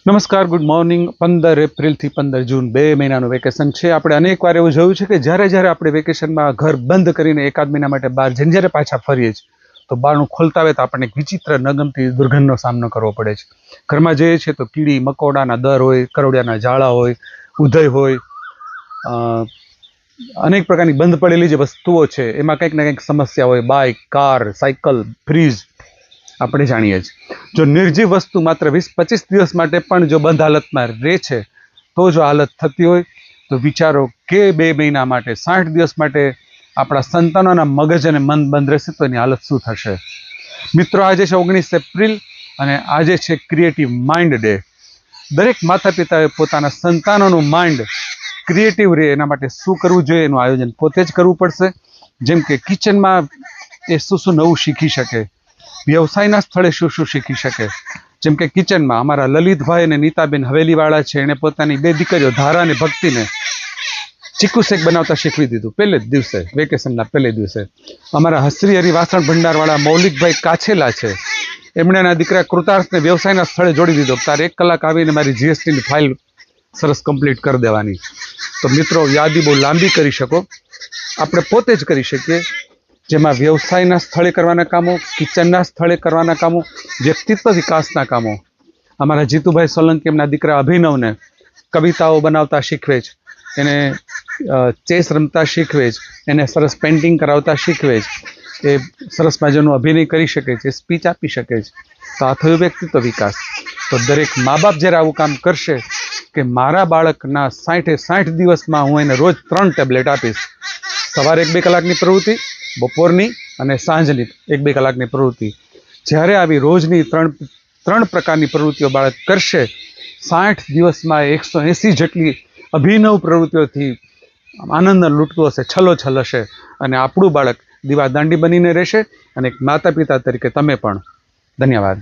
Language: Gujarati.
નમસ્કાર, ગુડ મોર્નિંગ। 15 એપ્રિલથી 15 જૂન 2 મહિનાનું વેકેશન છે। આપણે અનેકવાર એવું જોયું છે કે જ્યારે આપણે વેકેશનમાં ઘર બંધ કરીને એકાદ મહિના માટે બહાર જઈને જ્યારે પાછા ફરીએ છીએ તો બહારનું ખોલતા હોય તો આપણને એક વિચિત્ર નગમતી દુર્ગંધનો સામનો કરવો પડે છે। ઘરમાં જઈએ છીએ તો કીડી મકોડાના દર હોય, કરોડિયાના જાળા હોય, ઉધઈ હોય, અનેક પ્રકારની બંધ પડેલી જે વસ્તુઓ છે એમાં કંઈક ને કંઈક સમસ્યા હોય। બાઇક, કાર, સાયકલ, ફ્રીજ આપણે જાણીએ છીએ। જો નિર્જીવ વસ્તુ માત્ર 20-25 દિવસ માટે પણ જો બંધ હાલતમાં રહે છે તો જો હાલત થતી હોય તો વિચારો કે 2 મહિના માટે 60 દિવસ માટે આપણા સંતાનોના મગજ અને મન બંધ રહેશે તો એની હાલત શું થશે। મિત્રો, આજે છે 19 એપ્રિલ અને આજે છે ક્રિએટિવ માઇન્ડ ડે। દરેક માતા પિતાએ પોતાના સંતાનોનું માઇન્ડ ક્રિએટિવ રહે એના માટે શું કરવું જોઈએ એનું આયોજન પોતે જ કરવું પડશે। જેમ કે કિચનમાં એ શું નવું શીખી શકે, વ્યવસાયના સ્થળે શું શીખી શકે। જેમ કે કિચનમાં અમારા લલિતભાઈ અને નીતાબેન હવેલીવાળા છે, એણે પોતાની 2 દીકરીઓ ધારા અને ભક્તિને ચીકુ શેક બનાવતા શીખવી દીધું પહેલે જ દિવસે, વેકેશનના પહેલે દિવસે। અમારા હસરી હરી વાસણ ભંડારવાળા મૌલિકભાઈ કાછેલા છે, એમણે એના દીકરા કૃતાર્થને વ્યવસાયના સ્થળે જોડી દીધો। તારે 1 કલાક આવીને મારી જીએસટીની ફાઇલ સરસ કમ્પ્લીટ કરી દેવાની। તો મિત્રો, યાદી બહુ લાંબી કરી શકો, આપણે પોતે જ કરી શકીએ, જેમાં વ્યવસાયના સ્થળે કરવાના કામો, કિચનના સ્થળે કરવાના કામો, વ્યક્તિત્વ વિકાસના કામો। અમારા જીતુભાઈ સોલંકી એમના દીકરા અભિનવને કવિતાઓ બનાવતા શીખવે છે, એને ચેસ રમતા શીખવે છે, એને સરસ પેઇન્ટિંગ કરાવતા શીખવે છે, એ સરસ મજાનું અભિનય કરી શકે છે, સ્પીચ આપી શકે છે। તો આ થયું વ્યક્તિત્વ વિકાસ। તો દરેક મા બાપ જ્યારે આવું કામ કરશે કે મારા બાળકના 60 દિવસમાં હું એને રોજ 3 ટેબ્લેટ આપીશ, સવારે 1-2 કલાકની પ્રવૃત્તિ, બપોરની અને સાંજની 1-2 કલાકની પ્રવૃત્તિ, જ્યારે આવી રોજની 3 પ્રકારની પ્રવૃત્તિઓ બાળક કરશે, 60 દિવસમાં 180 જેટલી અભિનવ પ્રવૃત્તિઓથી આનંદ લૂંટતું હશે, છલોછલ હશે, અને આપણું બાળક દીવાદાંડી બનીને રહેશે। અને એક માતા પિતા તરીકે તમે પણ। ધન્યવાદ।